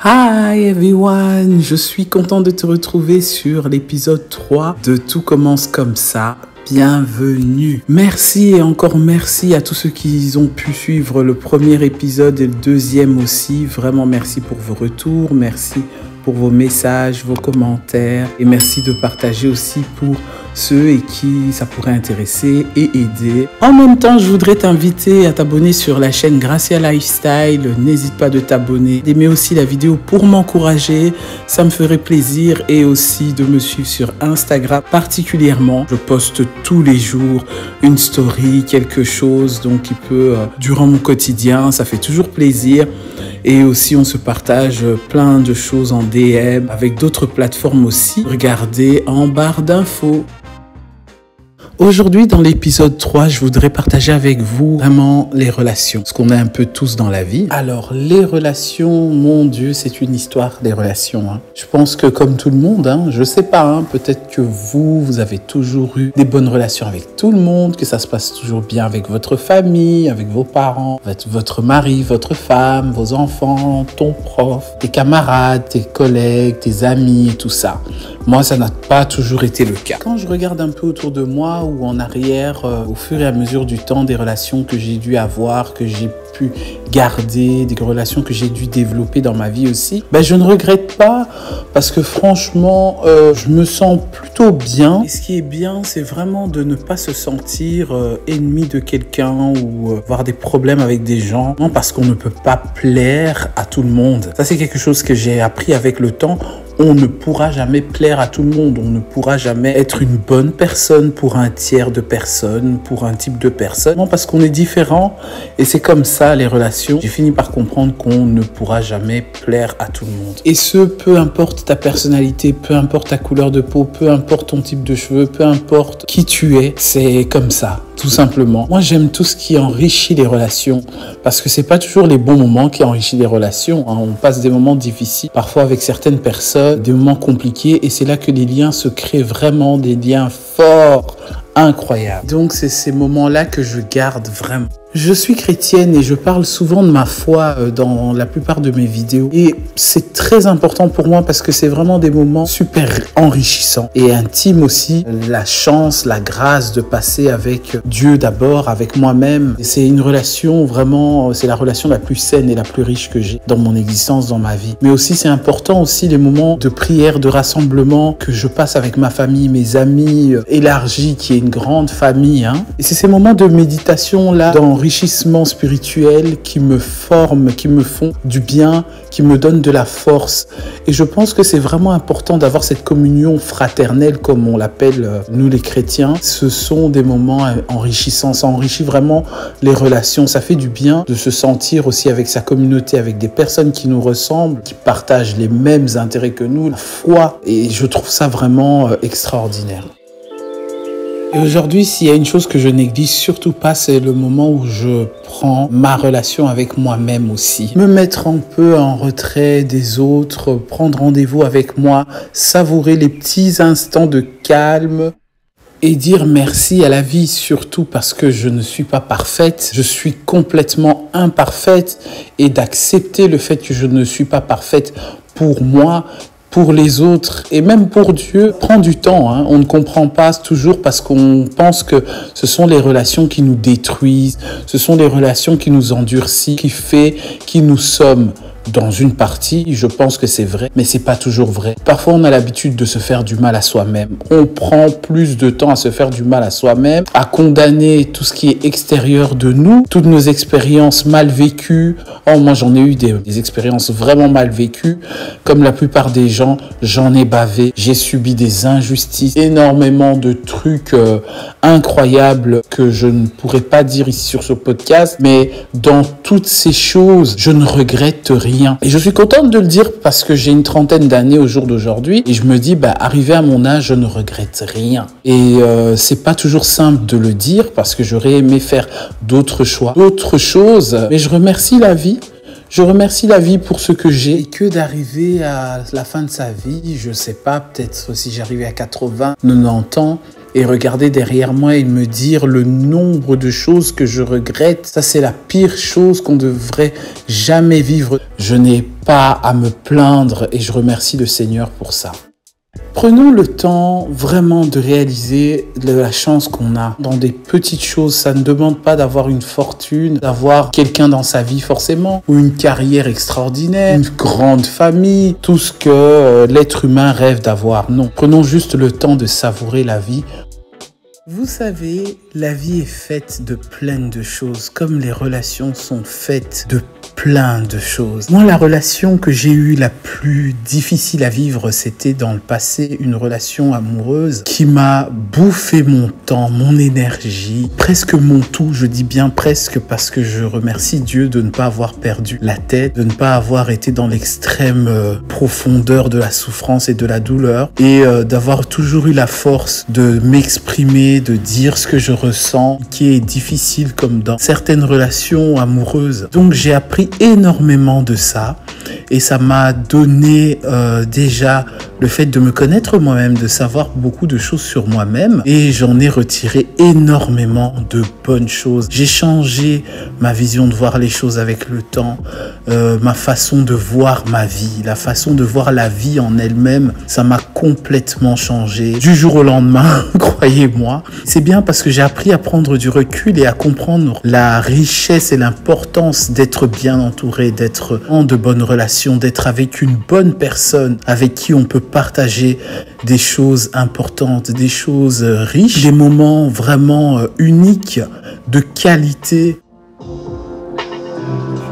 Hi everyone, je suis content de te retrouver sur l'épisode 3 de Tout commence comme ça. Bienvenue. Merci et encore merci à tous ceux qui ont pu suivre le premier épisode et le deuxième aussi. Vraiment merci pour vos retours, merci pour vos messages, vos commentaires et merci de partager aussi pour ceux et qui ça pourrait intéresser et aider. En même temps, je voudrais t'inviter à t'abonner sur la chaîne Gracia Lifestyle. N'hésite pas de t'abonner, d'aimer aussi la vidéo pour m'encourager, ça me ferait plaisir, et aussi de me suivre sur Instagram particulièrement. Je poste tous les jours une story, quelque chose donc qui peut durant mon quotidien, ça fait toujours plaisir. Et aussi, on se partage plein de choses en DM avec d'autres plateformes aussi. Regardez en barre d'infos. Aujourd'hui, dans l'épisode 3, je voudrais partager avec vous vraiment les relations, ce qu'on a un peu tous dans la vie. Alors, les relations, mon Dieu, c'est une histoire des relations. Je pense que comme tout le monde, je sais pas, peut-être que vous avez toujours eu des bonnes relations avec tout le monde, que ça se passe toujours bien avec votre famille, avec vos parents, avec votre mari, votre femme, vos enfants, ton prof, tes camarades, tes collègues, tes amis et tout ça. Moi, ça n'a pas toujours été le cas. Quand je regarde un peu autour de moi ou en arrière, au fur et à mesure du temps, des relations que j'ai dû avoir, que j'ai pu garder, des relations que j'ai dû développer dans ma vie aussi, je ne regrette pas parce que franchement, je me sens plutôt bien. Et ce qui est bien, c'est vraiment de ne pas se sentir ennemi de quelqu'un ou avoir des problèmes avec des gens. Non, parce qu'on ne peut pas plaire à tout le monde. Ça, c'est quelque chose que j'ai appris avec le temps. On ne pourra jamais plaire à tout le monde. On ne pourra jamais être une bonne personne pour un tiers de personnes, pour un type de personne. Non, parce qu'on est différent et c'est comme ça les relations. J'ai fini par comprendre qu'on ne pourra jamais plaire à tout le monde. Et ce, peu importe ta personnalité, peu importe ta couleur de peau, peu importe ton type de cheveux, peu importe qui tu es, c'est comme ça. Tout simplement. Moi, j'aime tout ce qui enrichit les relations parce que c'est pas toujours les bons moments qui enrichissent les relations. On passe des moments difficiles, parfois avec certaines personnes, des moments compliqués, et c'est là que les liens se créent vraiment, des liens forts, incroyables. Donc, c'est ces moments-là que je garde vraiment. Je suis chrétienne et je parle souvent de ma foi dans la plupart de mes vidéos. Et c'est très important pour moi parce que c'est vraiment des moments super enrichissants et intimes aussi. La chance, la grâce de passer avec Dieu d'abord, avec moi-même. C'est une relation vraiment, c'est la relation la plus saine et la plus riche que j'ai dans mon existence, dans ma vie. Mais aussi, c'est important aussi les moments de prière, de rassemblement que je passe avec ma famille, mes amis élargis, qui est une grande famille. Et c'est ces moments de méditation-là, d'enrichissement spirituel qui me forment, qui me font du bien, qui me donnent de la force. Et je pense que c'est vraiment important d'avoir cette communion fraternelle, comme on l'appelle nous les chrétiens. Ce sont des moments enrichissants, ça enrichit vraiment les relations. Ça fait du bien de se sentir aussi avec sa communauté, avec des personnes qui nous ressemblent, qui partagent les mêmes intérêts que nous, la foi. Et je trouve ça vraiment extraordinaire. Et aujourd'hui, s'il y a une chose que je néglige surtout pas, c'est le moment où je prends ma relation avec moi-même aussi. Me mettre un peu en retrait des autres, prendre rendez-vous avec moi, savourer les petits instants de calme et dire merci à la vie, surtout parce que je ne suis pas parfaite, je suis complètement imparfaite, et d'accepter le fait que je ne suis pas parfaite pour moi, pour les autres et même pour Dieu, prend du temps. On ne comprend pas toujours parce qu'on pense que ce sont les relations qui nous détruisent, ce sont les relations qui nous endurcissent, qui fait qui nous sommes. Dans une partie, je pense que c'est vrai, mais c'est pas toujours vrai. Parfois, on a l'habitude de se faire du mal à soi-même. On prend plus de temps à se faire du mal à soi-même, à condamner tout ce qui est extérieur de nous, toutes nos expériences mal vécues. Oh, moi, j'en ai eu des expériences vraiment mal vécues. Comme la plupart des gens, j'en ai bavé. J'ai subi des injustices, énormément de trucs incroyables que je ne pourrais pas dire ici sur ce podcast. Mais dans toutes ces choses, je ne regrette rien. Et je suis contente de le dire parce que j'ai une trentaine d'années au jour d'aujourd'hui et je me dis, arrivé à mon âge, je ne regrette rien. Et c'est pas toujours simple de le dire parce que j'aurais aimé faire d'autres choix, d'autres choses. Mais je remercie la vie. Je remercie la vie pour ce que j'ai. Et que d'arriver à la fin de sa vie, je sais pas, peut-être si j'arrivais à 80, 90 ans, et regarder derrière moi et me dire le nombre de choses que je regrette. Ça, c'est la pire chose qu'on devrait jamais vivre. Je n'ai pas à me plaindre et je remercie le Seigneur pour ça. Prenons le temps vraiment de réaliser la chance qu'on a dans des petites choses. Ça ne demande pas d'avoir une fortune, d'avoir quelqu'un dans sa vie forcément, ou une carrière extraordinaire, une grande famille, tout ce que l'être humain rêve d'avoir. Non, prenons juste le temps de savourer la vie. Vous savez, la vie est faite de plein de choses, comme les relations sont faites de plein de choses. Moi, la relation que j'ai eue la plus difficile à vivre, c'était dans le passé une relation amoureuse qui m'a bouffé mon temps, mon énergie, presque mon tout. Je dis bien presque parce que je remercie Dieu de ne pas avoir perdu la tête, de ne pas avoir été dans l'extrême profondeur de la souffrance et de la douleur et d'avoir toujours eu la force de m'exprimer, de dire ce que je ressens, qui est difficile comme dans certaines relations amoureuses. Donc j'ai appris énormément de ça et ça m'a donné déjà le fait de me connaître moi-même, de savoir beaucoup de choses sur moi-même et j'en ai retiré énormément de bonnes choses. J'ai changé ma vision de voir les choses avec le temps, ma façon de voir ma vie, la façon de voir la vie en elle-même, ça m'a complètement changé du jour au lendemain, croyez-moi. C'est bien parce que j'ai appris à prendre du recul et à comprendre la richesse et l'importance d'être bien entouré, d'être en de bonnes relations, d'être avec une bonne personne avec qui on peut partager des choses importantes, des choses riches, des moments vraiment uniques, de qualité.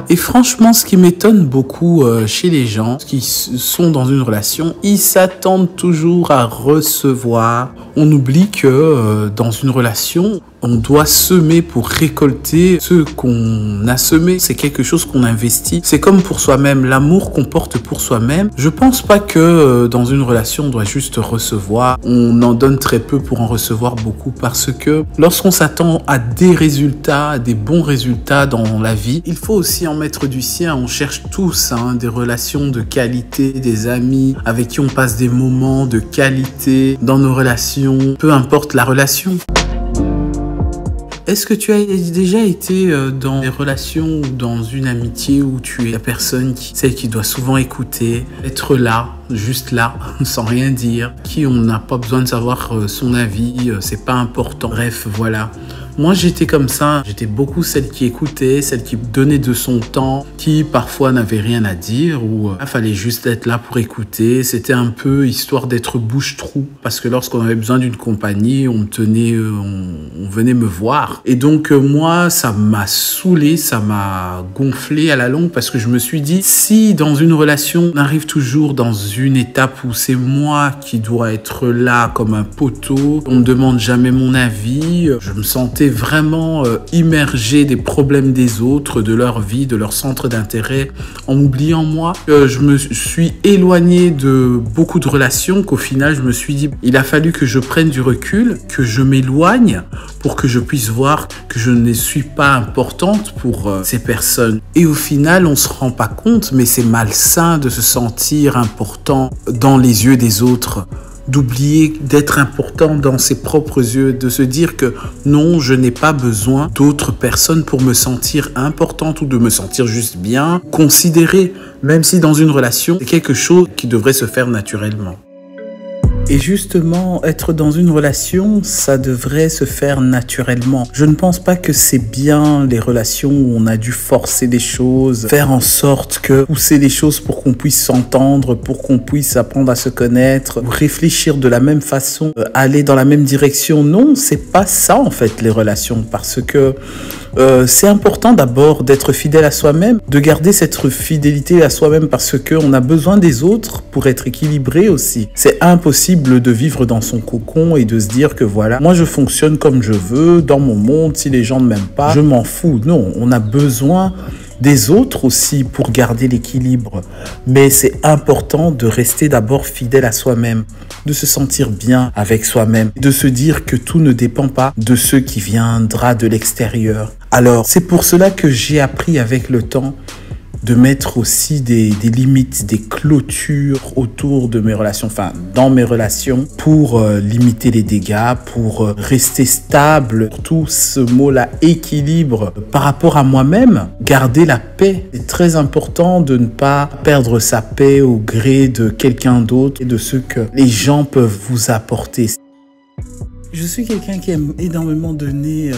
Et franchement, ce qui m'étonne beaucoup chez les gens qui sont dans une relation, ils s'attendent toujours à recevoir. On oublie que dans une relation, on doit semer pour récolter ce qu'on a semé. C'est quelque chose qu'on investit. C'est comme pour soi-même, l'amour qu'on porte pour soi-même. Je pense pas que dans une relation, on doit juste recevoir. On en donne très peu pour en recevoir beaucoup parce que lorsqu'on s'attend à des résultats, à des bons résultats dans la vie, il faut aussi en mettre du sien. On cherche tous des relations de qualité, des amis avec qui on passe des moments de qualité dans nos relations, peu importe la relation. Est-ce que tu as déjà été dans des relations ou dans une amitié où tu es la personne celle qui doit souvent écouter, être là, juste là, sans rien dire, qui on n'a pas besoin de savoir son avis, c'est pas important. Bref, voilà. Moi, j'étais comme ça. J'étais beaucoup celle qui écoutait, celle qui donnait de son temps, qui parfois n'avait rien à dire ou il fallait juste être là pour écouter. C'était un peu histoire d'être bouche-trou parce que lorsqu'on avait besoin d'une compagnie, on venait me voir. Et donc, moi, ça m'a saoulé, ça m'a gonflé à la longue parce que je me suis dit, si dans une relation, on arrive toujours dans une étape où c'est moi qui dois être là comme un poteau, on me demande jamais mon avis, je me sentais vraiment immergé des problèmes des autres, de leur vie, de leur centre d'intérêt, en oubliant moi. Je me suis éloigné de beaucoup de relations qu'au final, je me suis dit, il a fallu que je prenne du recul, que je m'éloigne pour que je puisse voir que je ne suis pas importante pour ces personnes. Et au final, on ne se rend pas compte, mais c'est malsain de se sentir important dans les yeux des autres, d'oublier d'être important dans ses propres yeux, de se dire que non, je n'ai pas besoin d'autres personnes pour me sentir importante ou de me sentir juste bien, considérée, même si dans une relation, c'est quelque chose qui devrait se faire naturellement. Et justement, être dans une relation, ça devrait se faire naturellement. Je ne pense pas que c'est bien les relations où on a dû forcer des choses, faire en sorte que pousser les choses pour qu'on puisse s'entendre, pour qu'on puisse apprendre à se connaître, réfléchir de la même façon, aller dans la même direction. Non, c'est pas ça en fait les relations, parce que c'est important d'abord d'être fidèle à soi-même, de garder cette fidélité à soi-même parce qu'on a besoin des autres pour être équilibré aussi. C'est impossible de vivre dans son cocon et de se dire que voilà, moi je fonctionne comme je veux, dans mon monde, si les gens ne m'aiment pas, je m'en fous. Non, on a besoin des autres aussi pour garder l'équilibre. Mais c'est important de rester d'abord fidèle à soi-même, de se sentir bien avec soi-même, de se dire que tout ne dépend pas de ce qui viendra de l'extérieur. Alors, c'est pour cela que j'ai appris avec le temps de mettre aussi des limites, des clôtures autour de mes relations, enfin dans mes relations, pour limiter les dégâts, pour rester stable. Surtout ce mot-là, équilibre, par rapport à moi-même, garder la paix. C'est très important de ne pas perdre sa paix au gré de quelqu'un d'autre et de ce que les gens peuvent vous apporter. Je suis quelqu'un qui aime énormément donner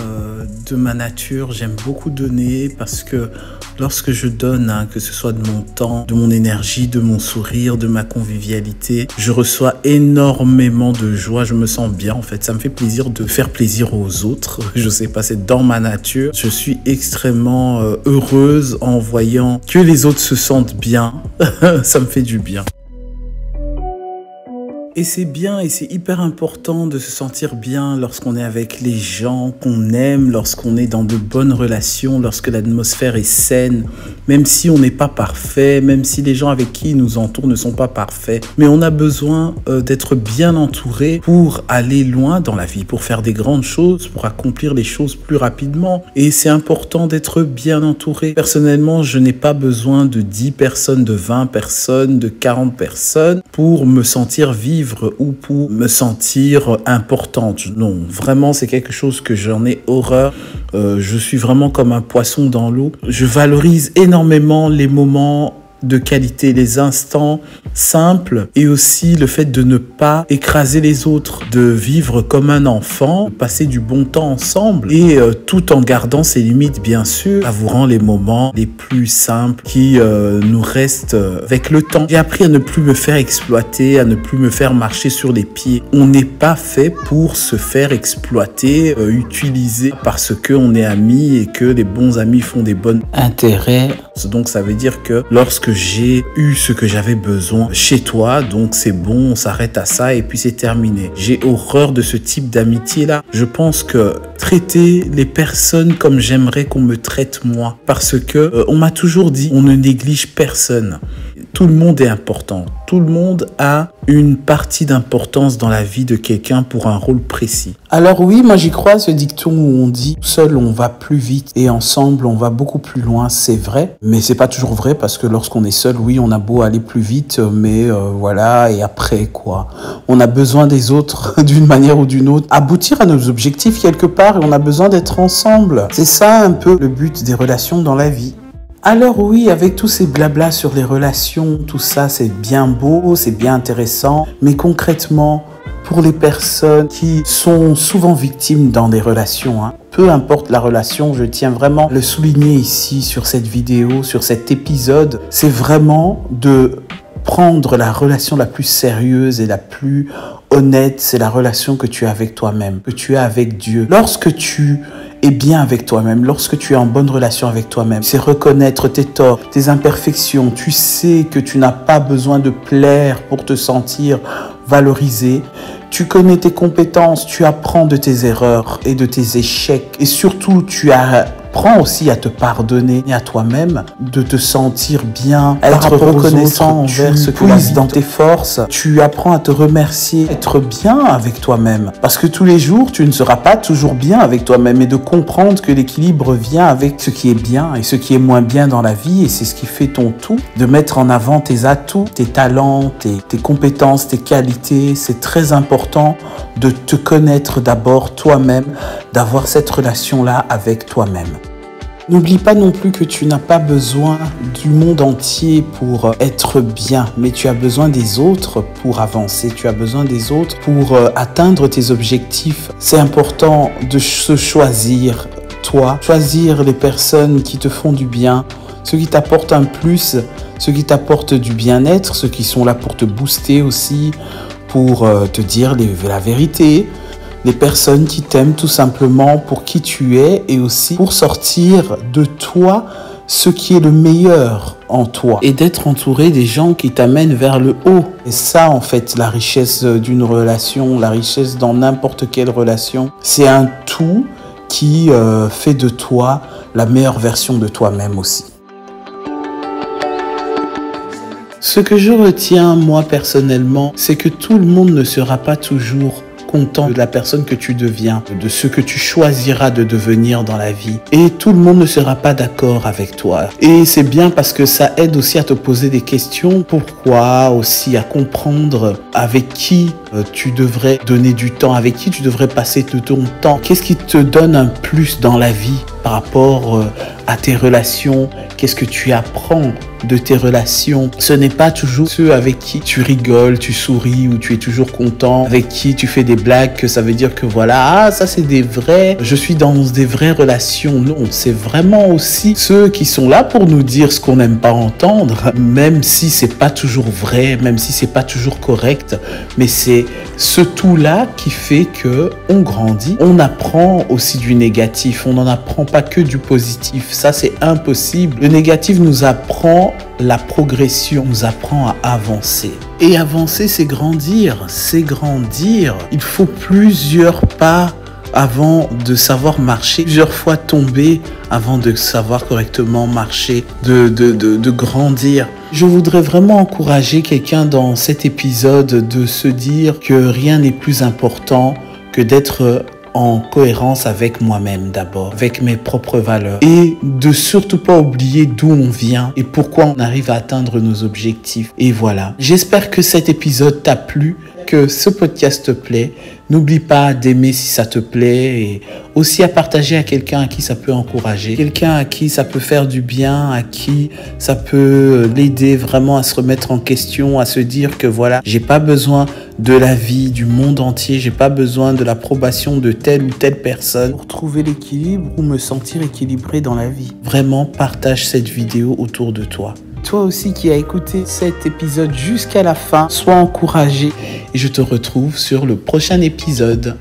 de ma nature. J'aime beaucoup donner parce que lorsque je donne, que ce soit de mon temps, de mon énergie, de mon sourire, de ma convivialité, je reçois énormément de joie. Je me sens bien en fait. Ça me fait plaisir de faire plaisir aux autres. Je sais pas, c'est dans ma nature. Je suis extrêmement heureuse en voyant que les autres se sentent bien. Ça me fait du bien. Et c'est bien et c'est hyper important de se sentir bien lorsqu'on est avec les gens qu'on aime, lorsqu'on est dans de bonnes relations, lorsque l'atmosphère est saine, même si on n'est pas parfait, même si les gens avec qui ils nous entourent ne sont pas parfaits. Mais on a besoin d'être bien entouré pour aller loin dans la vie, pour faire des grandes choses, pour accomplir les choses plus rapidement. Et c'est important d'être bien entouré. Personnellement, je n'ai pas besoin de 10 personnes, de 20 personnes, de 40 personnes pour me sentir vivre ou pour me sentir importante. Non, vraiment, c'est quelque chose que j'en ai horreur. Je suis vraiment comme un poisson dans l'eau. Je valorise énormément les moments de qualité, les instants simples et aussi le fait de ne pas écraser les autres, de vivre comme un enfant, de passer du bon temps ensemble et tout en gardant ses limites bien sûr, savourant les moments les plus simples qui nous restent avec le temps. J'ai appris à ne plus me faire exploiter, à ne plus me faire marcher sur les pieds. On n'est pas fait pour se faire exploiter, utiliser parce qu'on est amis et que les bons amis font des bons intérêts. Donc ça veut dire que lorsque j'ai eu ce que j'avais besoin chez toi, donc c'est bon, on s'arrête à ça et puis c'est terminé. J'ai horreur de ce type d'amitié-là. Je pense que traiter les personnes comme j'aimerais qu'on me traite moi, parce que on m'a toujours dit, on ne néglige personne. Tout le monde est important. Tout le monde a une partie d'importance dans la vie de quelqu'un pour un rôle précis. Alors oui, moi j'y crois, ce dicton où on dit « seul on va plus vite et ensemble on va beaucoup plus loin », c'est vrai. Mais c'est pas toujours vrai parce que lorsqu'on est seul, oui, on a beau aller plus vite, mais voilà, et après quoi? On a besoin des autres d'une manière ou d'une autre. Aboutir à nos objectifs quelque part et on a besoin d'être ensemble. C'est ça un peu le but des relations dans la vie. Alors oui, avec tous ces blablas sur les relations, tout ça, c'est bien beau, c'est bien intéressant. Mais concrètement, pour les personnes qui sont souvent victimes dans des relations, peu importe la relation, je tiens vraiment à le souligner ici sur cette vidéo, sur cet épisode, c'est vraiment de prendre la relation la plus sérieuse et la plus honnête, c'est la relation que tu as avec toi-même, que tu as avec Dieu. Lorsque tu es bien avec toi-même, lorsque tu es en bonne relation avec toi-même, c'est reconnaître tes torts, tes imperfections. Tu sais que tu n'as pas besoin de plaire pour te sentir valorisé. Tu connais tes compétences, tu apprends de tes erreurs et de tes échecs. Et surtout, tu apprends aussi à te pardonner et à toi-même, de te sentir bien, être reconnaissant envers ce que puises dans tes forces. Tu apprends à te remercier, être bien avec toi-même. Parce que tous les jours, tu ne seras pas toujours bien avec toi-même et de comprendre que l'équilibre vient avec ce qui est bien et ce qui est moins bien dans la vie et c'est ce qui fait ton tout. De mettre en avant tes atouts, tes talents, tes compétences, tes qualités. C'est très important de te connaître d'abord toi-même, d'avoir cette relation-là avec toi-même. N'oublie pas non plus que tu n'as pas besoin du monde entier pour être bien, mais tu as besoin des autres pour avancer, tu as besoin des autres pour atteindre tes objectifs. C'est important de se choisir, toi, choisir les personnes qui te font du bien, ceux qui t'apportent un plus, ceux qui t'apportent du bien-être, ceux qui sont là pour te booster aussi, pour te dire la vérité. Les personnes qui t'aiment tout simplement pour qui tu es et aussi pour sortir de toi ce qui est le meilleur en toi et d'être entouré des gens qui t'amènent vers le haut. Et ça, en fait, la richesse d'une relation, la richesse dans n'importe quelle relation, c'est un tout qui fait de toi la meilleure version de toi-même aussi. Ce que je retiens, moi, personnellement, c'est que tout le monde ne sera pas toujours content de la personne que tu deviens, de ce que tu choisiras de devenir dans la vie. Et tout le monde ne sera pas d'accord avec toi. Et c'est bien parce que ça aide aussi à te poser des questions. Pourquoi? Aussi à comprendre avec qui tu devrais donner du temps, avec qui tu devrais passer de ton temps. Qu'est-ce qui te donne un plus dans la vie par rapport à tes relations? Qu'est-ce que tu apprends de tes relations? Ce n'est pas toujours ceux avec qui tu rigoles, tu souris ou tu es toujours content, avec qui tu fais des blagues, que ça veut dire que voilà, ça c'est des vrais, je suis dans des vraies relations. Non, c'est vraiment aussi ceux qui sont là pour nous dire ce qu'on n'aime pas entendre, même si c'est pas toujours vrai, même si c'est pas toujours correct, mais c'est ce tout-là qui fait que on grandit, on apprend aussi du négatif, on n'en apprend pas que du positif, ça c'est impossible. Le négatif nous apprend la progression, nous apprend à avancer. Et avancer, c'est grandir, c'est grandir. Il faut plusieurs pas avant de savoir marcher, plusieurs fois tomber avant de savoir correctement marcher, de grandir. Je voudrais vraiment encourager quelqu'un dans cet épisode de se dire que rien n'est plus important que d'être en cohérence avec moi-même d'abord, avec mes propres valeurs et de surtout pas oublier d'où on vient et pourquoi on arrive à atteindre nos objectifs. Et voilà, j'espère que cet épisode t'a plu, que ce podcast te plaît. N'oublie pas d'aimer si ça te plaît et aussi à partager à quelqu'un à qui ça peut encourager, quelqu'un à qui ça peut faire du bien, à qui ça peut l'aider vraiment à se remettre en question, à se dire que voilà, j'ai pas besoin de l'avis du monde entier, j'ai pas besoin de l'approbation de telle ou telle personne pour trouver l'équilibre ou me sentir équilibré dans la vie. Vraiment, partage cette vidéo autour de toi. Toi aussi qui as écouté cet épisode jusqu'à la fin, sois encouragé et je te retrouve sur le prochain épisode.